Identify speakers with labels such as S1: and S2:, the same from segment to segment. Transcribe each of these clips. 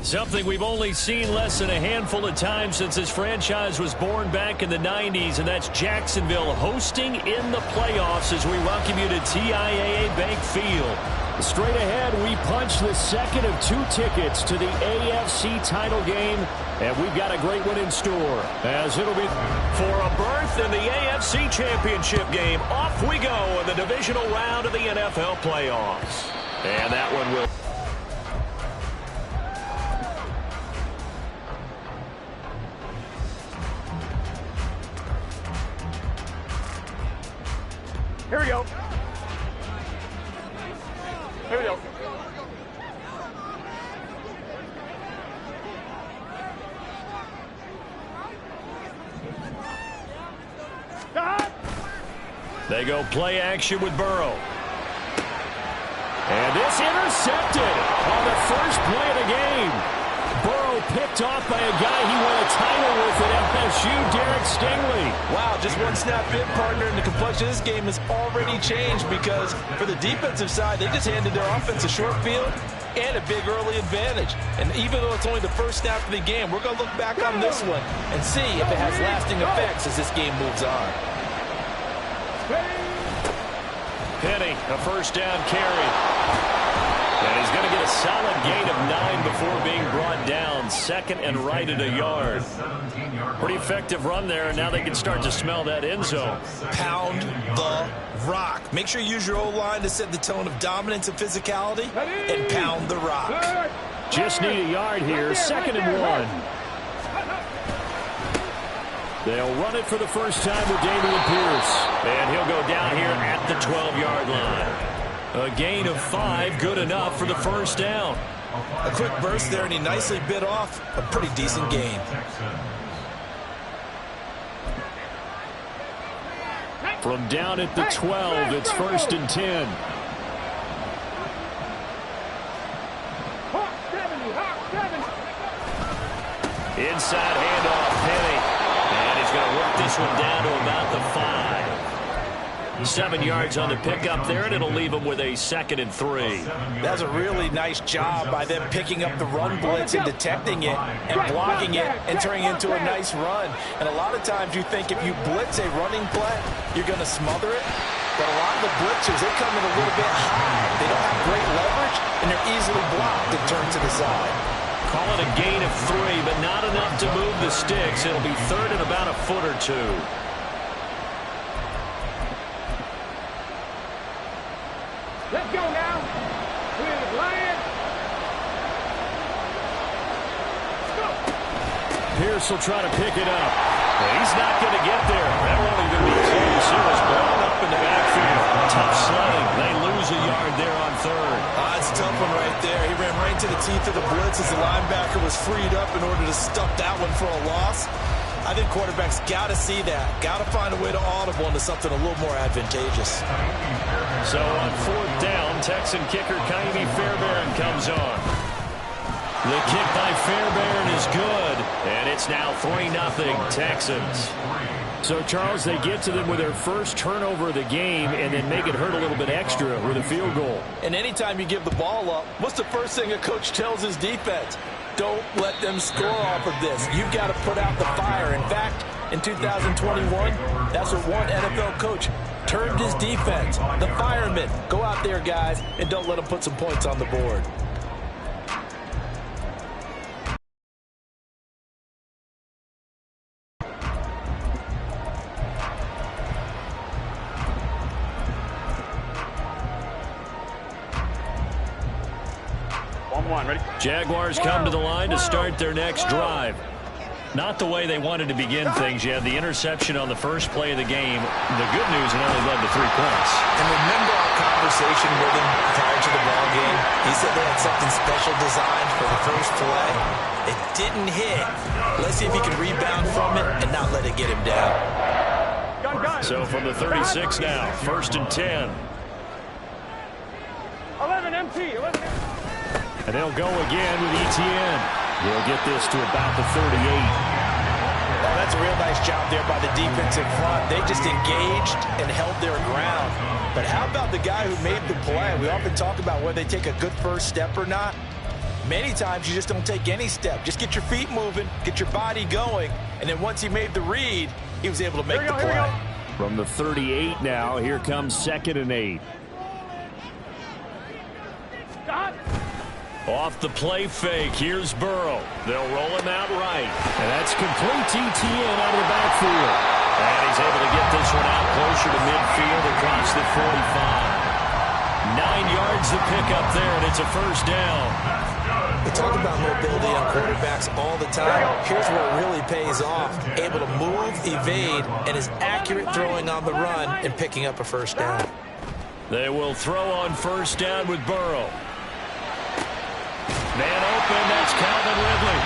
S1: Something we've only seen less than a handful of times since this franchise was born back in the 90s, and that's Jacksonville hosting in the playoffs as we welcome you to TIAA Bank Field. Straight ahead, we punch the second of 2 tickets to the AFC title game, and we've got a great one in store, as it'll be for a berth in the AFC Championship game. Off we go in the divisional round of the NFL playoffs. And that one will...
S2: Here we go. Here we go.
S1: They go play action with Burrow. And this intercepted on the first play of the game. Burrow picked off by a guy he won a title with at FSU, Derek Stingley.
S3: Wow, just one snap in, partner, and the complexion of this game has already changed because for the defensive side, they just handed their offense a short field and a big early advantage. And even though it's only the first snap of the game, we're going to look back on this one and see if it has lasting effects as this game moves on.
S1: Penny, a first down carry. And he's going to get a solid gain of 9 before being brought down. 2nd and right at a yard. Pretty effective run there, and now they can start to smell that end zone.
S3: Pound the rock. Make sure you use your O-line to set the tone of dominance and physicality, and pound the rock.
S1: Just need a yard here. 2nd and 1. They'll run it for the first time with Dameon Pierce. And he'll go down here at the 12-yard line. A gain of 5, good enough for the first down.
S3: A quick burst there, and he nicely bit off a pretty decent gain.
S1: From down at the 12, it's 1st and 10. Inside handoff, Penny. And he's going to work this one down to about the 5. 7 yards on the pickup there, and it'll leave him with a 2nd and 3.
S3: That's a really nice job by them picking up the run blitz and detecting it and blocking it and turning it into a nice run. And a lot of times you think if you blitz a running play, you're going to smother it. But a lot of the blitzers, they come in a little bit high. They don't have great leverage, and they're easily blocked and turned to the side.
S1: Call it a gain of 3, but not enough to move the sticks. It'll be 3rd and about a foot or 2.
S2: Let's go now. Here's Lion.
S1: Pierce will try to pick it up. But he's not going to get there. That won't even be close. He was blown up in the backfield. Tough slaying. They lose a yard there on 3rd.
S3: That's a tough one right there. He ran right into the teeth of the blitz as the linebacker was freed up in order to stuff that one for a loss. I think quarterbacks got to see that. Got to find a way to audible into something a little more advantageous.
S1: So on 4th down, Texan kicker Kaimi Fairbairn comes on. The kick by Fairbairn is good, and it's now 3-0 Texans. So, Charles, they get to them with their first turnover of the game and then make it hurt a little bit extra with a field goal.
S3: And anytime you give the ball up, what's the first thing a coach tells his defense? Don't let them score off of this. You've got to put out the fire. In fact, in 2021, that's what one NFL coach termed his defense. The firemen. Go out there, guys, and don't let them put some points on the board.
S2: one, ready?
S1: Jaguars come to the line to start their next drive. Not the way they wanted to begin things. You had the interception on the first play of the game. The good news, it only led to 3 points.
S3: And remember our conversation with him prior to the ball game? He said they had something special designed for the first play. It didn't hit. Let's see if he can rebound from it and not let it get him down.
S1: So from the 36 now, 1st and 10.
S2: 11 MT, 11 MT.
S1: And they'll go again with ETN. He'll get this to about the 38.
S3: Oh, that's a real nice job there by the defense in front. They just engaged and held their ground. But how about the guy who made the play? We often talk about whether they take a good first step or not. Many times you just don't take any step. Just get your feet moving, get your body going, and then once he made the read, he was able to make the play.
S1: From the 38 now, here comes 2nd and 8.
S2: Stop.
S1: Off the play fake, here's Burrow. They'll roll him out right. And that's complete to ETN out of the backfield. And he's able to get this one out closer to midfield across the 45. 9 yards to pick up there, and it's a first down.
S3: We talk about mobility on quarterbacks all the time. Here's where it really pays off. Able to move, evade, and is accurate throwing on the run and picking up a first down.
S1: They will throw on first down with Burrow. Man open, that's Calvin Ridley.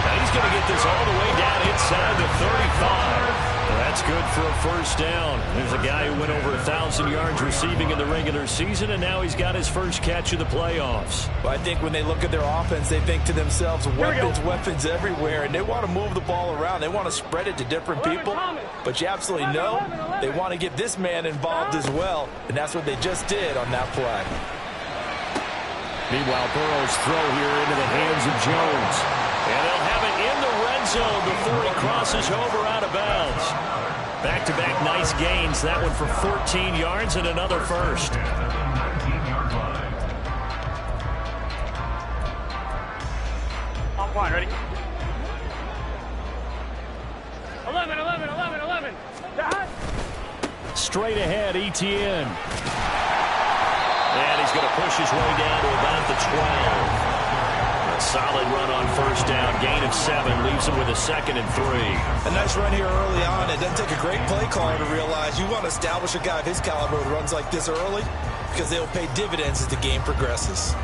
S1: Now he's going to get this all the way down inside the 35. That's good for a first down. There's a guy who went over 1,000 yards receiving in the regular season, and now he's got his first catch of the playoffs.
S3: Well, I think when they look at their offense, they think to themselves, weapons everywhere, and they want to move the ball around. They want to spread it to different people, but you absolutely know they want to get this man involved as well, and that's what they just did on that play.
S1: Meanwhile, Burrow's throw here into the hands of Jones. And they'll have it in the red zone before he crosses over out of bounds. Back-to-back nice gains. That one for 14 yards and another first.
S2: On point, ready? 11, 11, 11, 11. Dad.
S1: Straight ahead, ETN. And he's going to push his way down to about the 12. A solid run on first down. Gain of 7 leaves him with a 2nd and 3.
S3: A nice run here early on. It doesn't take a great play caller to realize you want to establish a guy of his caliber who runs like this early because they'll pay dividends as the game progresses.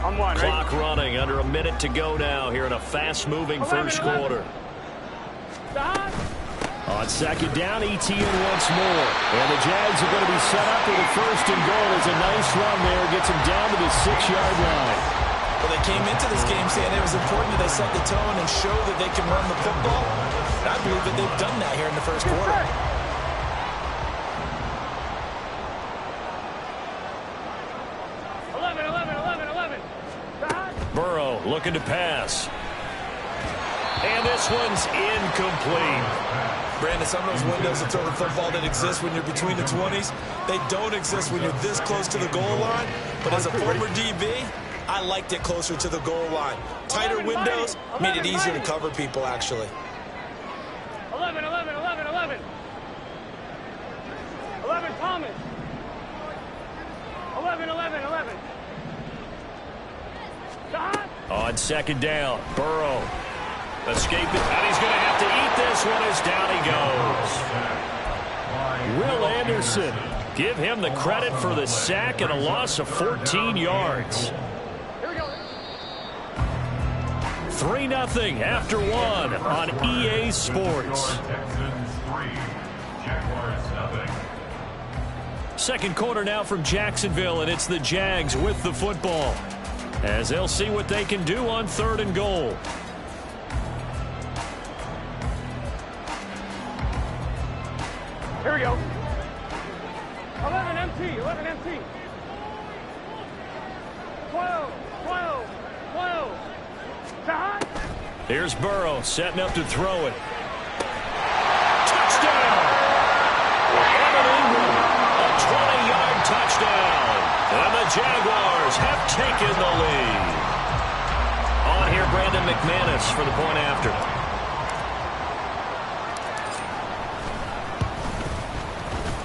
S2: On one,
S1: Clock running, under a minute to go now here in a fast-moving first quarter.
S2: Stop.
S1: On second down, ETN once more. And the Jags are going to be set up with a first and goal. It's a nice run there. Gets him down to the 6-yard line.
S3: Well, they came into this game saying it was important that they set the tone and show that they can run the football. And I believe that they've done that here in the first quarter.
S1: Burrow looking to pass. And this one's incomplete.
S3: Brandon, some of those windows to throw the football that exist when you're between the 20s, they don't exist when you're this close to the goal line. But as a former DB, I liked it closer to the goal line. Tighter windows made it easier to cover people, actually.
S2: 11, 11, 11, 11. 11, Thomas. 11, 11, 11.
S1: On second down, Burrow escaping, and he's going to have to eat this one as down he goes. Will Anderson, give him the credit for the sack and a loss of 14 yards. 3-0 after 1 on EA Sports. Second quarter now from Jacksonville, and it's the Jags with the football, as they'll see what they can do on 3rd and goal.
S2: Here we go. 11 MT, 11 MT. 12, 12, 12. Stop.
S1: Here's Burrow setting up to throw it. Touchdown! Evan Ingram, a 20-yard touchdown. And the Jaguars have taken the lead. On here, Brandon McManus for the point after.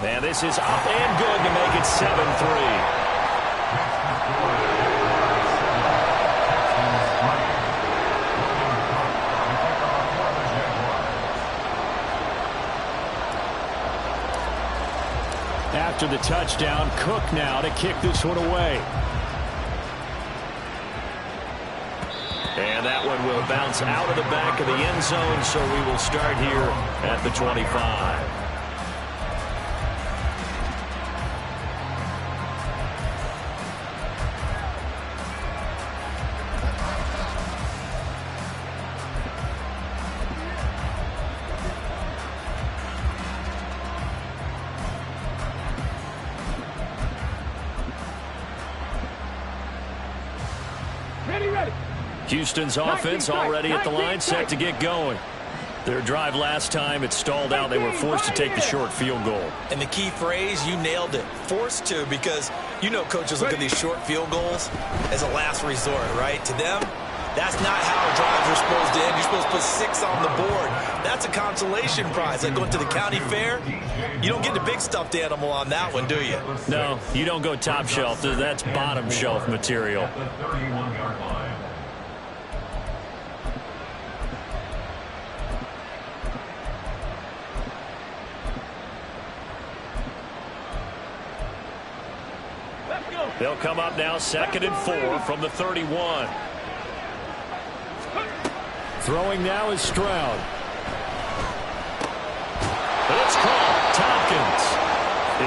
S1: And this is up and good to make it 7-3. After the touchdown, Cook now to kick this one away. And that one will bounce out of the back of the end zone, so we will start here at the 25. Houston's offense already at the line, set to get going. Their drive last time, it stalled out. They were forced to take the short field goal.
S3: And the key phrase, you nailed it. Forced to, because you know coaches look at these short field goals as a last resort, right? To them, that's not how drives are supposed to end. You're supposed to put 6 on the board. That's a consolation prize. Like going to the county fair, you don't get the big stuffed animal on that one, do you?
S1: No, you don't go top shelf. That's bottom shelf material. They'll come up now 2nd and 4 from the 31. Throwing now is Stroud. It's caught. Tompkins.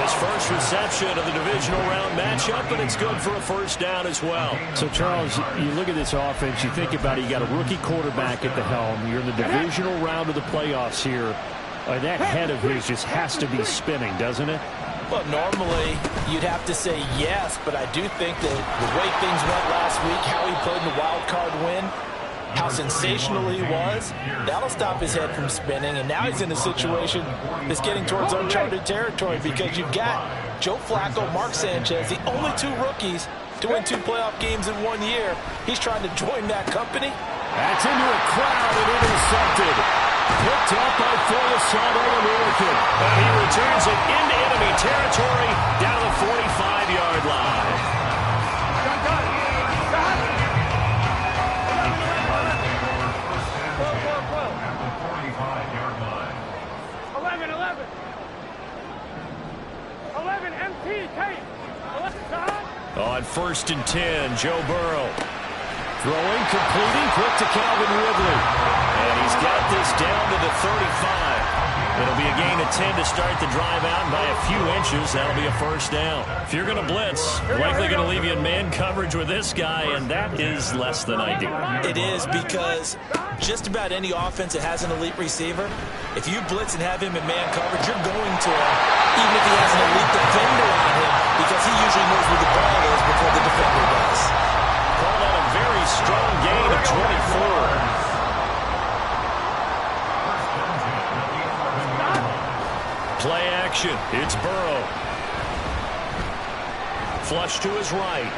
S1: His first reception of the divisional round matchup, and it's good for a first down as well.
S4: So, Charles, you look at this offense, you think about it, you got a rookie quarterback at the helm. You're in the divisional round of the playoffs here. That head of his just has to be spinning, doesn't it?
S3: Well, normally you'd have to say yes, but I do think that the way things went last week, how he played in the wild card win, how sensational he was, that'll stop his head from spinning. And now he's in a situation that's getting towards uncharted territory because you've got Joe Flacco, Mark Sanchez, the only 2 rookies to win 2 playoff games in 1 year. He's trying to join that company.
S1: That's into a crowd and intercepted. Picked up by Foyesade American. And he returns it into enemy territory down the 45-yard line.
S2: 11 MT tape.
S1: On 1st and 10, Joe Burrow. Throwing, completing, quick to Calvin Ridley. And he's got this down to the 35. It'll be a gain of 10 to start the drive out, and by a few inches, that'll be a first down. If you're going to blitz, likely going to leave you in man coverage with this guy, and that is less than ideal.
S3: It is, because just about any offense that has an elite receiver, if you blitz and have him in man coverage, you're going to him, even if he has an elite defender on him, because he usually knows where the ball is before the defender does.
S1: Called out a very strong gain of 24. Play action. It's Burrow. Flush to his right.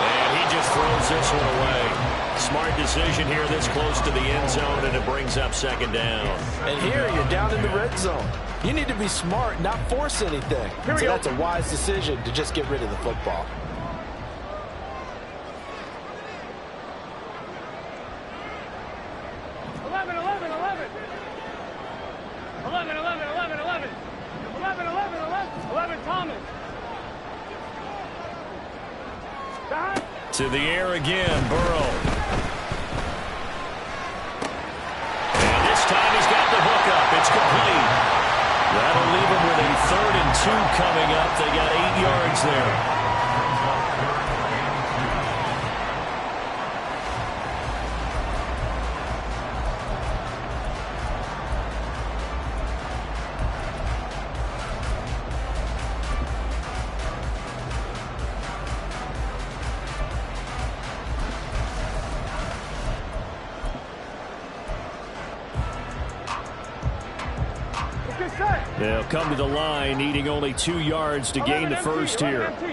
S1: And he just throws this one away. Smart decision here this close to the end zone, and it brings up 2nd down.
S3: And here you're down in the red zone. You need to be smart, not force anything. So that's a wise decision to just get rid of the football.
S1: To the air again, Burrow. And this time he's got the hook up. It's complete. That'll leave him with a 3rd and 2 coming up. They got 8 yards there. They'll come to the line, needing only 2 yards to gain the first here. Throw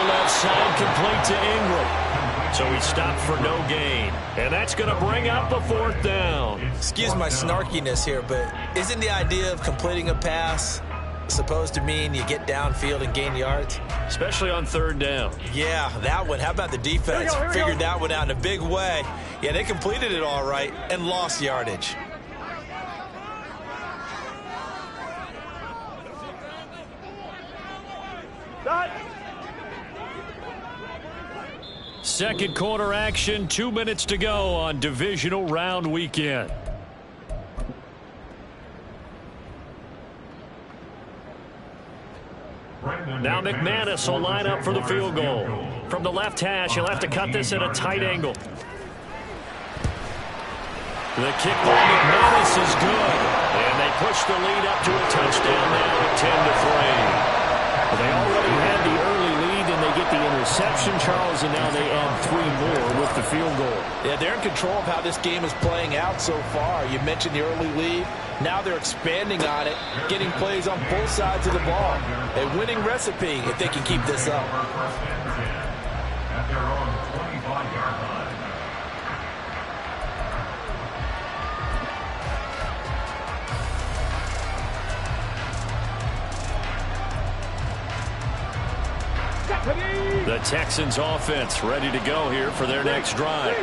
S1: left side, complete to Ingram. So he stopped for no gain. And that's going to bring up a 4th down.
S3: Excuse my snarkiness here, but isn't the idea of completing a pass supposed to mean you get downfield and gain yards?
S1: Especially on 3rd down.
S3: Yeah, that one. How about the defense? Figured that one out in a big way. Yeah, they completed it all right and lost yardage.
S1: Second quarter action, 2 minutes to go on divisional round weekend. Now McManus will line up for the field goal. From the left hash, he'll have to cut this at a tight angle. The kick by McManus is good. And they push the lead up to a touchdown now at 10-3. They already had the early lead, and they get the interception, Charles, and now they add 3 more with the field goal.
S3: Yeah, they're in control of how this game is playing out so far. You mentioned the early lead. Now they're expanding on it, getting plays on both sides of the ball. A winning recipe if they can keep this up.
S1: The Texans offense ready to go here for their next drive.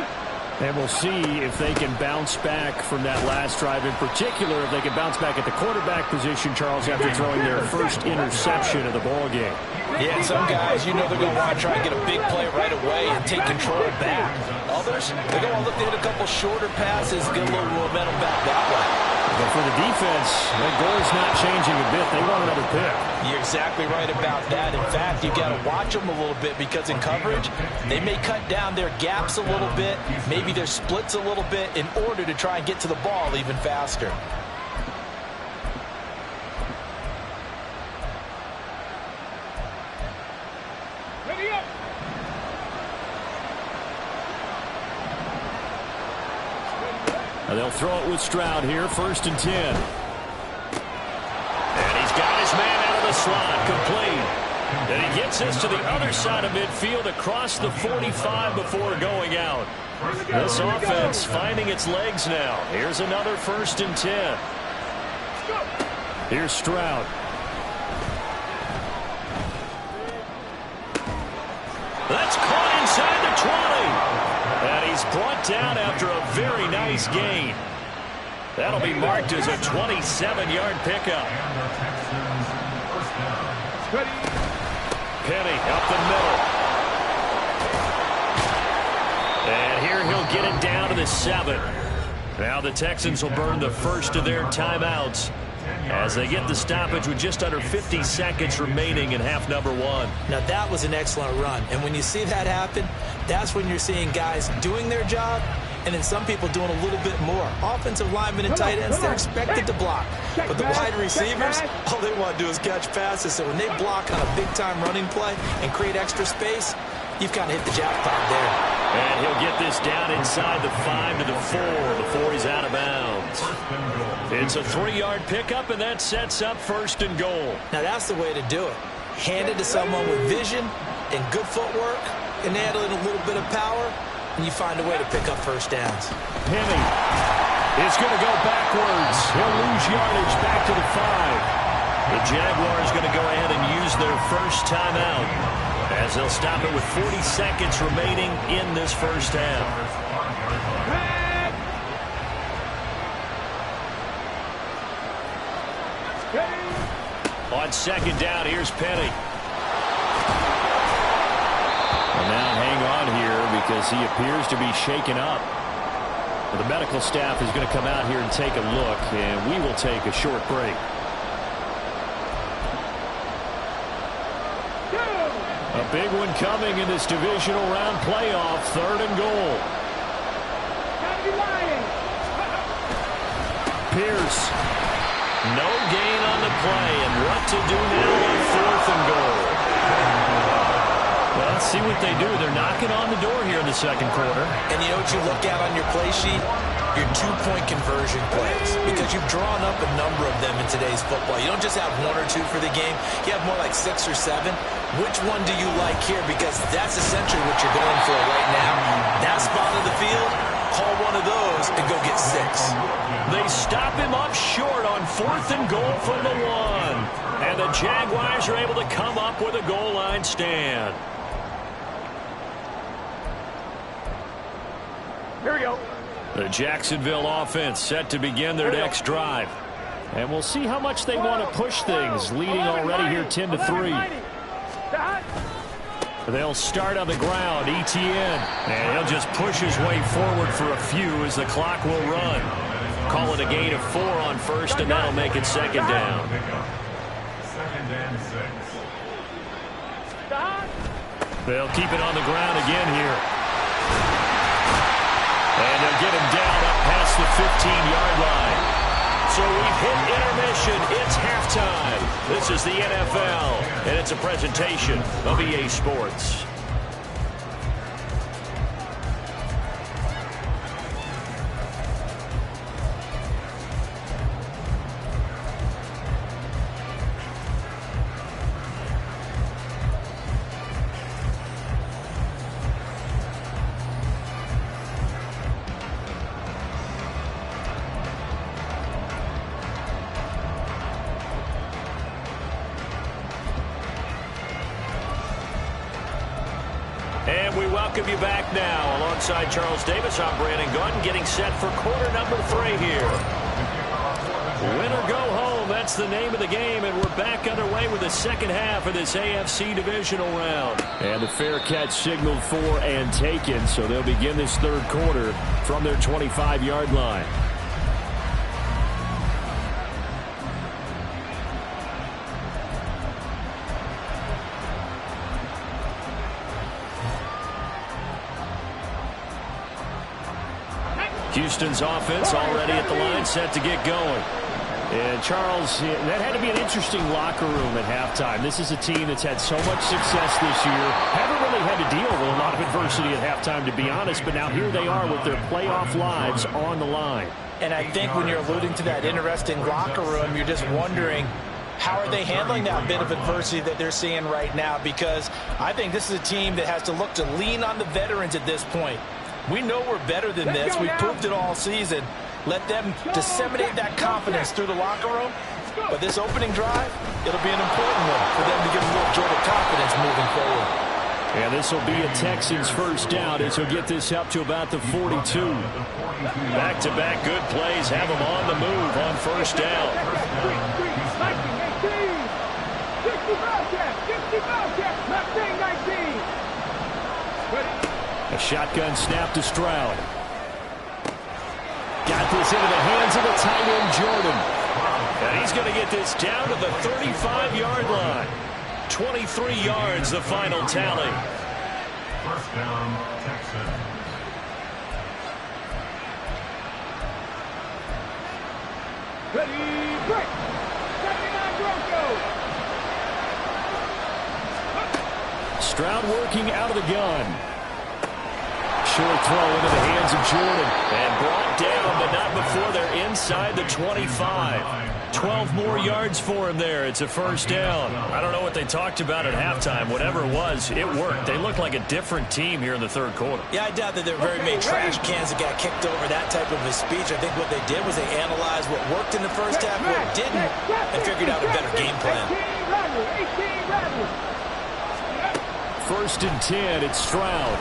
S4: And we'll see if they can bounce back from that last drive. In particular, if they can bounce back at the quarterback position, Charles, after throwing their first interception of the ball game.
S3: Yeah, some guys, you know they're going to want to try and get a big play right away and take control back. Others, they're going to look to hit a couple shorter passes, get a little momentum back that way.
S4: But for the defense, that goal is not changing a bit. They want another pick.
S3: You're exactly right about that. In fact, you've got to watch them a little bit because in coverage, they may cut down their gaps a little bit, maybe their splits a little bit in order to try and get to the ball even faster.
S4: They'll throw it with Stroud here, 1st and 10.
S1: And he's got his man out of the slot, complete. And he gets this to the other side of midfield across the 45 before going out. This offense finding its legs now. Here's another 1st and 10.
S4: Here's Stroud.
S1: That's caught inside the 20. And he's brought down after a very nice gain. That'll be marked as a 27-yard pickup. Penny up the middle. And here he'll get it down to the 7. Now the Texans will burn the first of their timeouts as they get the stoppage with just under 50 seconds remaining in half number 1.
S3: Now that was an excellent run. And when you see that happen, that's when you're seeing guys doing their job and then some people doing a little bit more. Offensive linemen and tight ends, they're expected to block. But the wide receivers, all they want to do is catch passes. So when they block on a big-time running play and create extra space, you've kind of hit the jackpot there.
S1: And he'll get this down inside the 5 to the 4 before he's out of bounds. It's a 3-yard pickup, and that sets up 1st and goal.
S3: Now that's the way to do it. Hand it to someone with vision and good footwork, and add in a little bit of power, and you find a way to pick up 1st downs.
S4: Penny is going to go backwards. He'll lose yardage back to the 5.
S1: The Jaguars going to go ahead and use their first timeout as they'll stop it with 40 seconds remaining in this first half. On 2nd down, here's Penny.
S4: And now hang on here because he appears to be shaken up. The medical staff is going to come out here and take a look, and we will take a short break. A big one coming in this divisional round playoff, 3rd and goal. Pierce.
S1: No gain on the play, and what to do now on 4th and goal.
S4: Well,
S1: let's see what they do. They're knocking on the door here in the second quarter.
S3: And you know what you look at on your play sheet? Your two-point conversion plays, because you've drawn up a number of them in today's football. You don't just have one or two for the game. You have more like 6 or 7. Which one do you like here? Because that's essentially what you're going for right now. That spot of the field, call one of those and go get 6.
S1: They stop him up short on 4th and goal from the 1. And the Jaguars are able to come up with a goal line stand.
S2: Here we go.
S1: The Jacksonville offense set to begin their next drive.
S4: And we'll see how much they want to push things, leading already here 10-3. They'll start on the ground, Etienne.
S1: And he'll just push his way forward for a few as the clock will run. Call it a gain of 4 on first, and that'll make it second down. They'll keep it on the ground again here. And they'll get him down up past the 15-yard line. So we've hit intermission. It's halftime. This is the NFL, and it's a presentation of EA Sports. And we welcome you back now. Alongside Charles Davis, I'm Brandon Gunn, getting set for quarter number 3 here. Win or go home, that's the name of the game, and we're back underway with the second half of this AFC divisional round.
S4: And the fair catch signaled for and taken, so they'll begin this third quarter from their 25-yard line.
S1: Houston's offense already at the line, set to get going.
S4: And, Charles, that had to be an interesting locker room at halftime. This is a team that's had so much success this year. Haven't really had to deal with a lot of adversity at halftime, to be honest, but now here they are with their playoff lives on the line.
S3: And I think when you're alluding to that interesting locker room, you're just wondering, how are they handling that bit of adversity that they're seeing right now? Because I think this is a team that has to look to lean on the veterans at this point. We know we're better than this. We've proved it all season. Let them disseminate that confidence through the locker room. But this opening drive, it'll be an important one for them to give a little jolt of confidence moving forward.
S4: And this will be a Texans first down as he'll get this up to about the 42.
S1: Back-to-back good plays have them on the move on first down.
S4: A shotgun snap to Stroud. Got this into the hands of the tight end, Jordan.
S1: And he's going to get this down to the 35-yard line. 23 yards, the final tally.
S5: First down, Texans.
S2: Ready, break. 79 Bronco.
S4: Stroud working out of the gun. Short throw into the hands of Jordan.
S1: And brought down, but not before they're inside the 25. 12 more yards for him there. It's a first down. I don't know what they talked about at halftime. Whatever it was, it worked. They look like a different team here in the third quarter.
S3: Yeah, I doubt that there were very many trash cans that got kicked over, that type of a speech. I think what they did was they analyzed what worked in the first half, what didn't, and figured out a better game plan.
S4: 1st and 10, it's Stroud.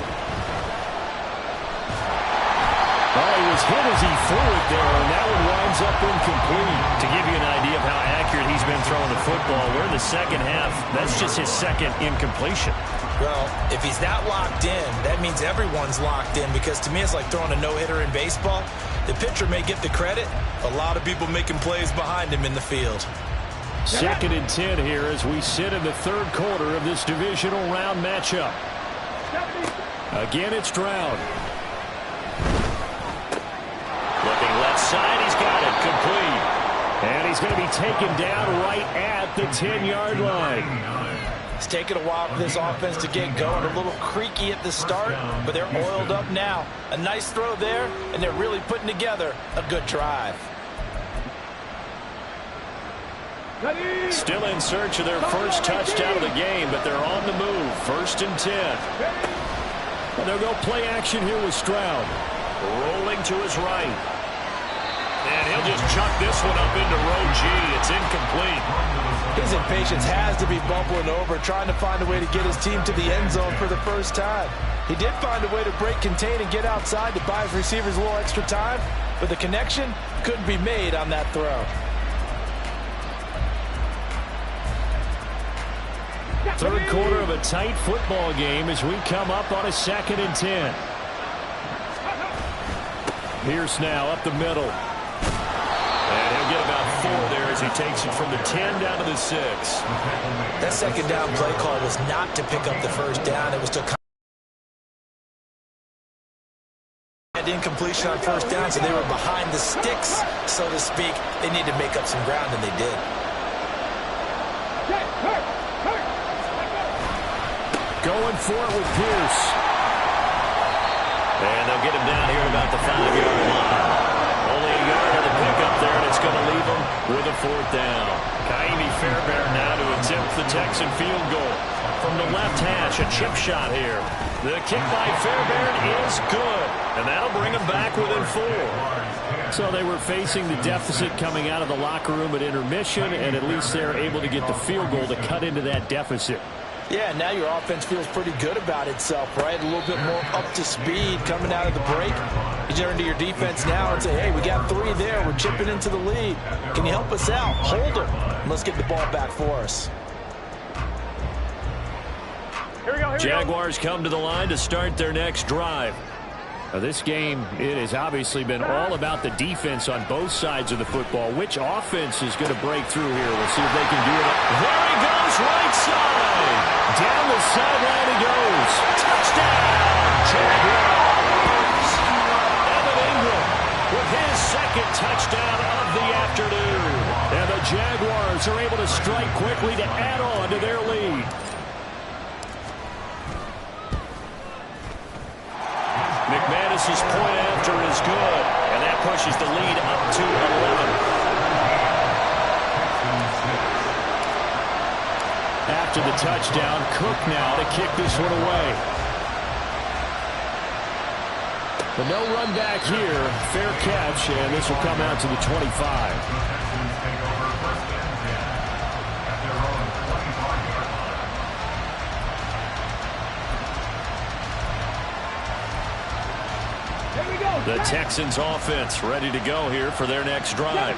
S4: Oh, he was hit as he threw it there, and that one winds up incomplete.
S1: To give you an idea of how accurate he's been throwing the football, we're in the second half. That's just his second incompletion.
S3: Well, if he's that locked in, that means everyone's locked in, because to me it's like throwing a no-hitter in baseball. The pitcher may get the credit. A lot of people making plays behind him in the field.
S4: 2nd and 10 here as we sit in the third quarter of this divisional round matchup. Again, it's Stroud.
S1: Looking left side, he's got it, complete.
S4: And he's going to be taken down right at the 10-yard line.
S3: It's taken a while for this offense to get going. A little creaky at the start, but they're oiled up now. A nice throw there, and they're really putting together a good drive.
S1: Still in search of their first touchdown of the game, but they're on the move. 1st and 10.
S4: And they'll go play action here with Stroud.
S1: Rolling to his right. And he'll just chuck this one up into row G. It's incomplete.
S3: His impatience has to be bubbling over, trying to find a way to get his team to the end zone for the first time. He did find a way to break contain and get outside to buy his receivers a little extra time, but the connection couldn't be made on that throw.
S4: Third quarter of a tight football game as we come up on a 2nd and 10. Pierce now up the middle.
S1: And he'll get about 4 there as he takes it from the 10 down to the 6.
S3: That second down play call was not to pick up the first down. It was to incompletion on first down, so they were behind the sticks, so to speak. They need to make up some ground, and they did.
S4: Going for it with Pierce.
S1: And they'll get him down here at about the 5-yard line. Only a yard of the pickup there, and it's going to leave him with a 4th down. Kaimi Fairbairn now to attempt the Texan field goal. From the left hash, a chip shot here. The kick by Fairbairn is good, and that'll bring him back within 4.
S4: So they were facing the deficit coming out of the locker room at intermission, and at least they're able to get the field goal to cut into that deficit.
S3: Yeah, now your offense feels pretty good about itself, right? A little bit more up to speed coming out of the break. You turn to your defense now and say, hey, we got 3 there. We're chipping into the lead. Can you help us out? Hold them. Let's get the ball back for us.
S2: Here we go.
S1: Jaguars come to the line to start their next drive.
S4: Now this game, it has obviously been all about the defense on both sides of the football. Which offense is going to break through here? We'll see if they can do it.
S1: There he goes, right side.
S4: Down the sideline he goes.
S1: Touchdown, Jaguars. Evan Ingram with his 2nd touchdown of the afternoon.
S4: And the Jaguars are able to strike quickly to add on to their lead.
S1: McManus's point after is good, and that pushes the lead up to 11.
S4: After the touchdown, Cook now to kick this one away. But no run back here. Fair catch, and this will come out to the 25.
S1: The Texans offense ready to go here for their next drive.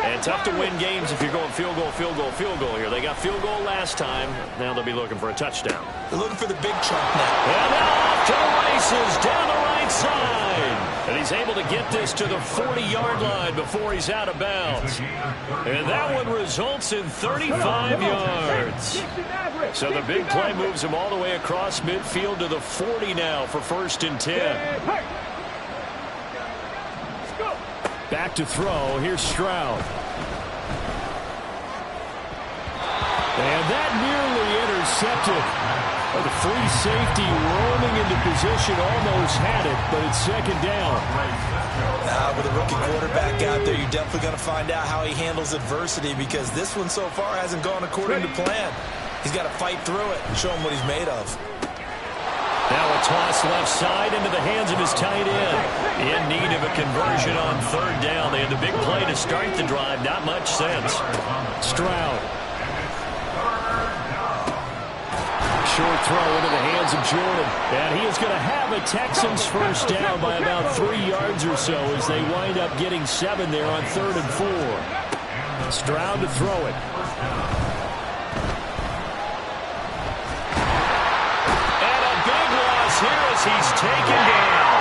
S1: And tough to win games if you're going field goal, field goal, field goal here. They got field goal last time. Now they'll be looking for a touchdown.
S3: They're looking for the big chunk now.
S1: And now off to the races down the right side. And he's able to get this to the 40-yard line before he's out of bounds. And that one results in 35 yards. So the big play moves him all the way across midfield to the 40 now for 1st and 10.
S4: Back to throw. Here's Stroud. And that nearly intercepted. The free safety roaming into position almost had it, but it's 2nd down.
S3: With a rookie quarterback out there, you're definitely going to find out how he handles adversity, because this one so far hasn't gone according to plan. He's got to fight through it and show him what he's made of.
S1: Now a toss left side into the hands of his tight end. In need of a conversion on 3rd down. They had the big play to start the drive. Not much sense.
S4: Stroud. Short throw into the hands of Jordan. And he is going to have a Texans first down by about 3 yards or so as they wind up getting 7 there on 3rd and 4. Stroud to throw it.
S1: Here as he's taken down.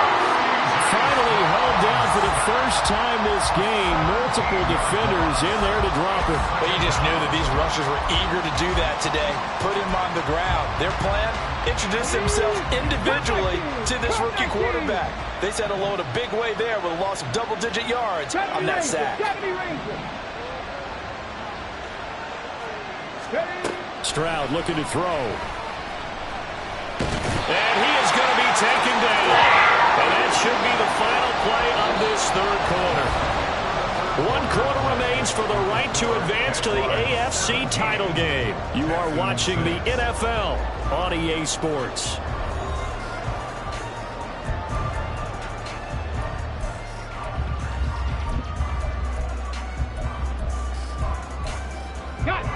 S4: Finally held down for the first time this game. Multiple defenders in there to drop him.
S3: But you just knew that these rushers were eager to do that today. Put him on the ground. Their plan, introduce themselves individually to this rookie quarterback. They said hello in a big way there with a loss of double-digit yards on that sack.
S4: Stroud looking to throw. And he is going to be taken down. And that should be the final play of this third quarter. 1 quarter remains for the right to advance to the AFC title game. You are watching the NFL on EA Sports.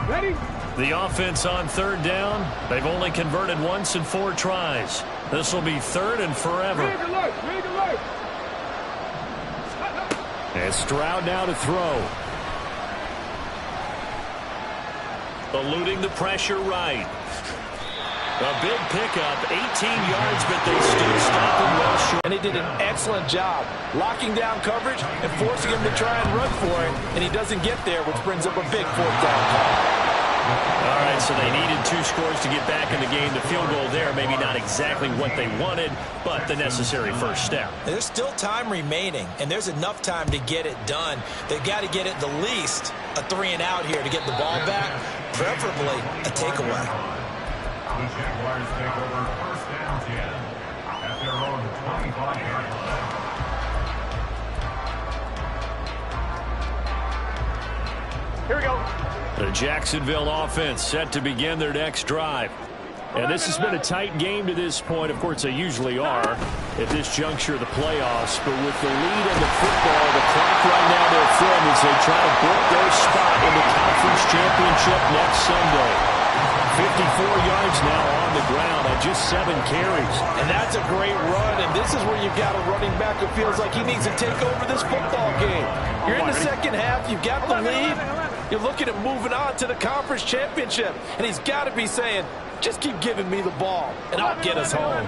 S2: Ready?
S1: The offense on third down. They've only converted once in 4 tries. This will be third and forever.
S2: Read alert. Read alert.
S4: And Stroud now to throw.
S1: Eluding the pressure right. A big pickup, 18 yards, but they still stop him well short.
S3: And he did an excellent job locking down coverage and forcing him to try and run for it, and he doesn't get there, which brings up a big 4th down call.
S1: All right, so they needed 2 scores to get back in the game. The field goal there, maybe not exactly what they wanted, but the necessary first step.
S3: There's still time remaining, and there's enough time to get it done. They've got to get it the least a 3 and out here to get the ball back, preferably a takeaway.
S5: The Jaguars take over first down 10 at their own 25-yard line.
S2: Here we go.
S1: The Jacksonville offense set to begin their next drive. And this has been a tight game to this point. Of course, they usually are at this juncture of the playoffs. But with the lead in the football, the clock right now their friend as they try to book their spot in the conference championship next Sunday. 54 yards now on the ground on just 7 carries.
S3: And that's a great run, and this is where you've got a running back who feels like he needs to take over this football game. You're in the second half, you've got the lead, you're looking at moving on to the conference championship, and he's got to be saying, just keep giving me the ball, and I'll get us home.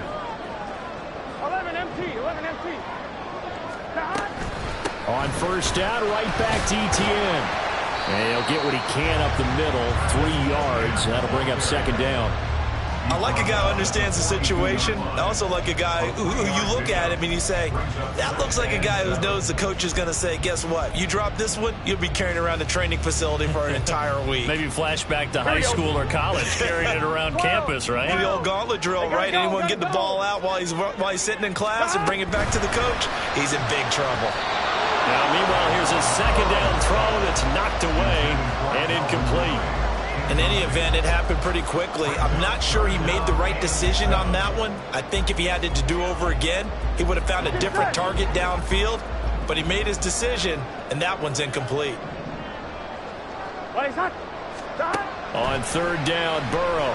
S2: 11 MT, 11 MT.
S1: On first down, right back to ETN. And he'll get what he can up the middle, 3 yards. That'll bring up second down.
S3: I like a guy who understands the situation. I also like a guy who you look at him and you say, that looks like a guy who knows the coach is going to say, guess what? You drop this one, you'll be carrying around the training facility for an entire week.
S1: Maybe flashback to high school or college, carrying it around campus, right?
S3: The old gauntlet drill, right? Anyone get the ball out while he's sitting in class and bring it back to the coach? He's in big trouble.
S1: Now, meanwhile, here's a second down throw that's knocked away and incomplete.
S3: In any event, it happened pretty quickly. I'm not sure he made the right decision on that one. I think if he had it to do over again, he would have found a different target downfield. But he made his decision, and that one's incomplete.
S1: On third down, Burrow.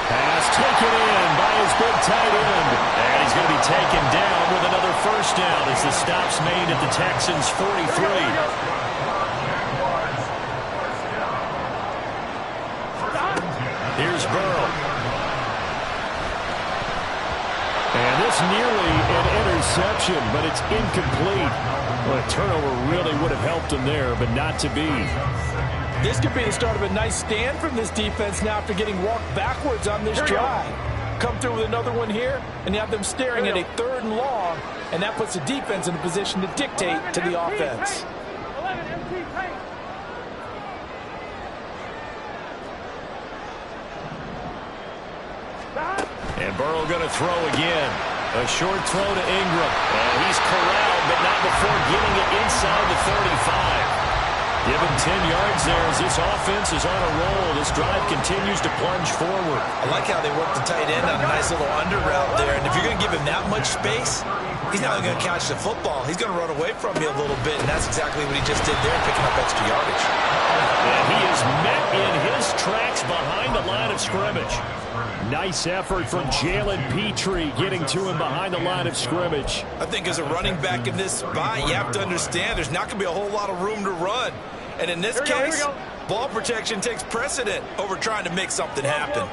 S1: Pass taken in by his big tight end. And he's going to be taken down with another first down as the stop's made at the Texans' 43. Here's Burrow. And this nearly an interception, but it's incomplete. Well, a turnover really would have helped him there, but not to be.
S3: This could be the start of a nice stand from this defense now after getting walked backwards on this drive. Come through with another one here, and you have them staring at a 3rd and long, and that puts the defense in a position to dictate to the offense.
S1: And Burrow going to throw again. A short throw to Ingram. And he's corralled, but not before getting it inside the 35. Give him 10 yards there as this offense is on a roll. This drive continues to plunge forward.
S3: I like how they work the tight end on a nice little under route there. And if you're going to give him that much space, he's not only going to catch the football, he's going to run away from you a little bit. And that's exactly what he just did there, picking up extra yardage.
S1: And he is met in his tracks behind the line of scrimmage.
S4: Nice effort from Jalen Petrie getting to him behind the line of scrimmage.
S3: I think as a running back in this spot, you have to understand there's not going to be a whole lot of room to run. And in this case, ball protection takes precedent over trying to make something happen.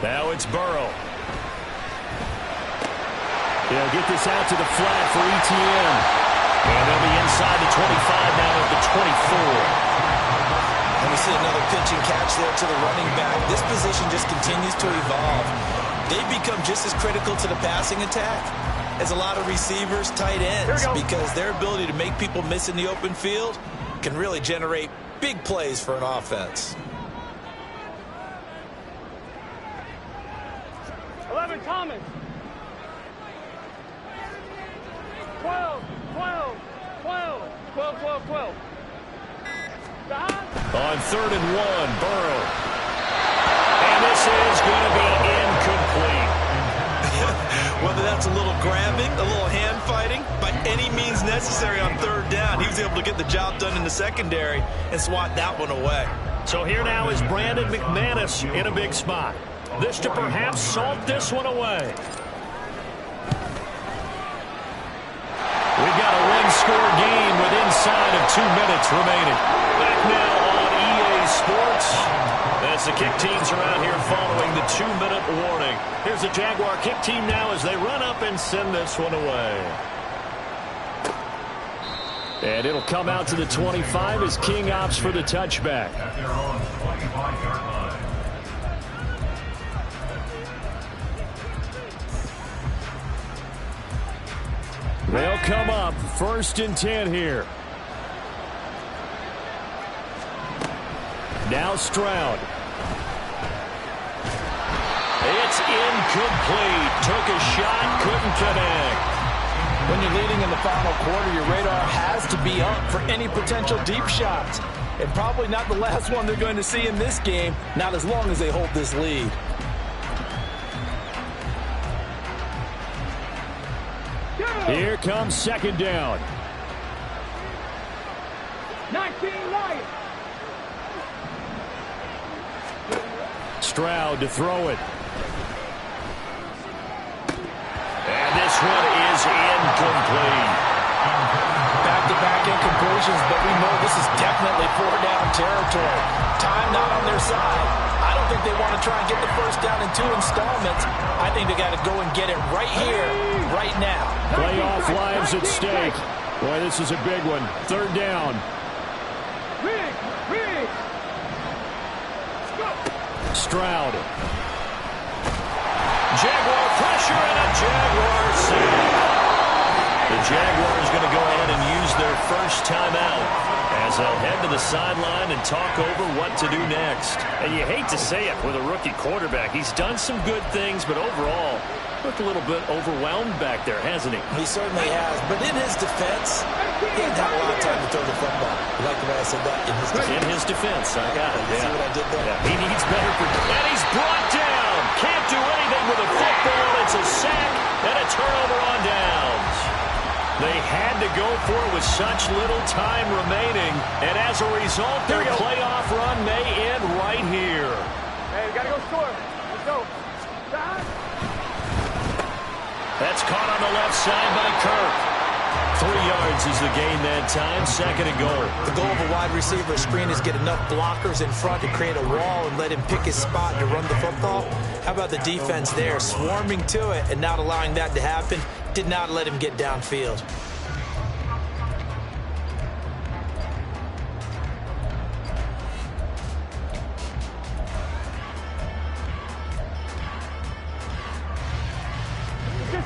S1: Now it's Burrow.
S4: They'll get this out to the flat for ETN.
S1: And they'll be inside the 25 now at the 24.
S3: And we see another pitch and catch there to the running back. This position just continues to evolve. They've become just as critical to the passing attack as a lot of receivers, tight ends, because their ability to make people miss in the open field can really generate big plays for an offense.
S2: 11, Thomas. 12, 12, 12, 12, 12, 12.
S1: On 3rd and 1, Burrow. And this is going to be incomplete.
S3: Whether that's a little grabbing, a little hand fighting, by any means necessary on 3rd down, he was able to get the job done in the secondary and swat that one away.
S1: So here now is Brandon McManus in a big spot. This to perhaps salt this one away. We've got a one-score game with inside of 2 minutes remaining. Back now on EA Sports as the kick teams are out here following the 2-minute warning. Here's the Jaguar kick team now as they run up and send this one away. And it'll come out to the 25 as King opts for the touchback.
S5: At their own 25-yard line.
S1: They'll come up 1st and 10 here. Now Stroud. It's incomplete. Took a shot, couldn't connect.
S3: When you're leading in the final quarter, your radar has to be up for any potential deep shots. And probably not the last one they're going to see in this game, not as long as they hold this lead.
S1: Here comes 2nd down.
S2: 19, Lions.
S1: Stroud to throw it. And this one is incomplete.
S3: Back-to-back incompletions, but we know this is definitely 4-down territory. Time not on their side. I don't think they want to try and get the 1st down in 2 installments. I think they got to go and get it right here, right now.
S1: Playoff lives at stake. Boy, this is a big one. 3rd down. Stroud. Jaguar pressure and a Jaguar save. The Jaguars going to go ahead and use their first timeout as they'll head to the sideline and talk over what to do next. And you hate to say it with a rookie quarterback. He's done some good things, but overall, looked a little bit overwhelmed back there, hasn't he?
S3: He certainly has. But in his defense, he didn't have a lot of time to throw the football. You like the way I said that? In his defense.
S1: In his defense, I got it.
S3: See what I did there?
S1: Yeah, he needs better and he's brought down. Can't do anything with a football. It's a sack and a turnover on downs. They had to go for it with such little time remaining, and as a result, their playoff run may end right here.
S2: Hey, we gotta go score. Let's go.
S1: That's caught on the left side by Kirk. 3 yards is the gain that time. 2nd and goal.
S3: The goal of a wide receiver screen is get enough blockers in front to create a wall and let him pick his spot to run the football. How about the defense there, swarming to it and not allowing that to happen? Did not let him get downfield.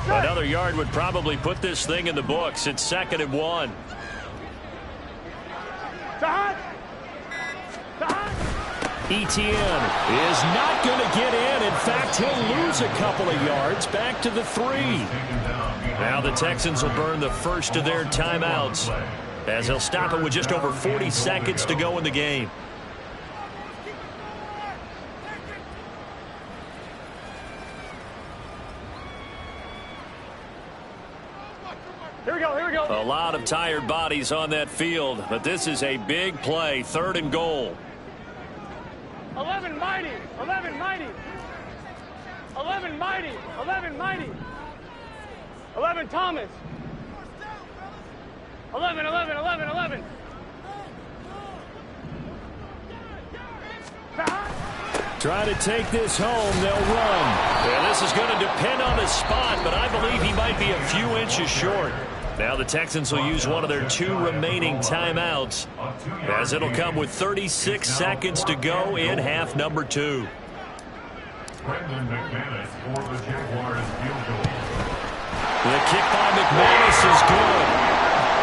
S1: Another yard would probably put this thing in the books. It's 2nd and 1. Etienne is not going to get in. In fact, he'll lose a couple of yards back to the 3. Now the Texans will burn the first of their timeouts as they'll stop it with just over 40 seconds to go in the game.
S2: Here we go, here we go.
S1: A lot of tired bodies on that field, but this is a big play. 3rd and goal.
S2: 11 mighty, 11 mighty. 11 mighty, 11 mighty. 11 Thomas. 11, 11, 11, 11.
S1: Try to take this home. They'll run. Yeah, this is going to depend on the spot, but I believe he might be a few inches short. Now the Texans will use one of their 2 remaining timeouts as it'll come with 36 seconds to go in half number 2.
S5: Brendan McManus for the Jaguars field goal.
S1: The kick by McManus is good.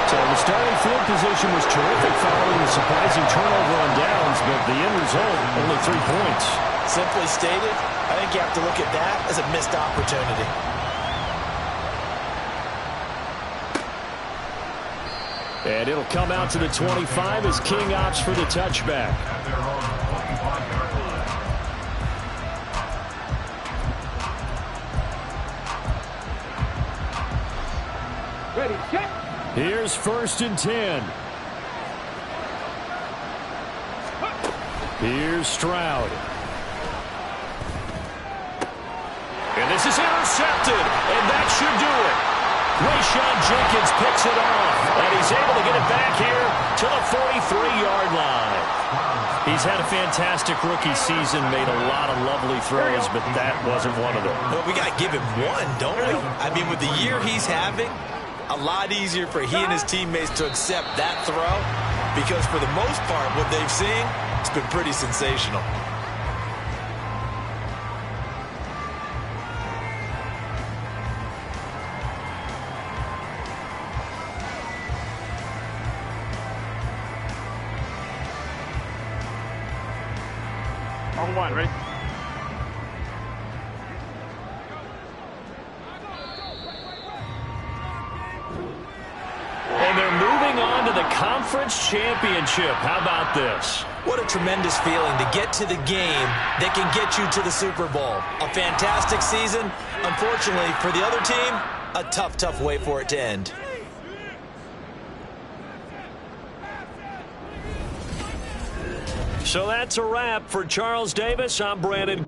S4: So the starting field position was terrific following the surprising turnover on downs, but the end result, only 3 points.
S3: Simply stated, I think you have to look at that as a missed opportunity.
S1: And it'll come out to the 25 as King opts for the touchback.
S5: At their own 25-yard line.
S2: Ready, set.
S1: Here's 1st and 10. Here's Stroud. And this is intercepted, and that should do it. Rayshawn Jenkins picks it off, and he's able to get it back here to the 43-yard line. He's had a fantastic rookie season, made a lot of lovely throws, but that wasn't one of them.
S3: Well, we got to give him one, don't we? I mean, with the year he's having, a lot easier for he and his teammates to accept that throw because for the most part, what they've seen, it's been pretty sensational.
S2: On one, ready?
S1: And they're moving on to the conference championship. How about this?
S3: What a tremendous feeling to get to the game that can get you to the Super Bowl. A fantastic season. Unfortunately, for the other team, a tough, tough way for it to end.
S1: So that's a wrap for Charles Davis. I'm Brandon.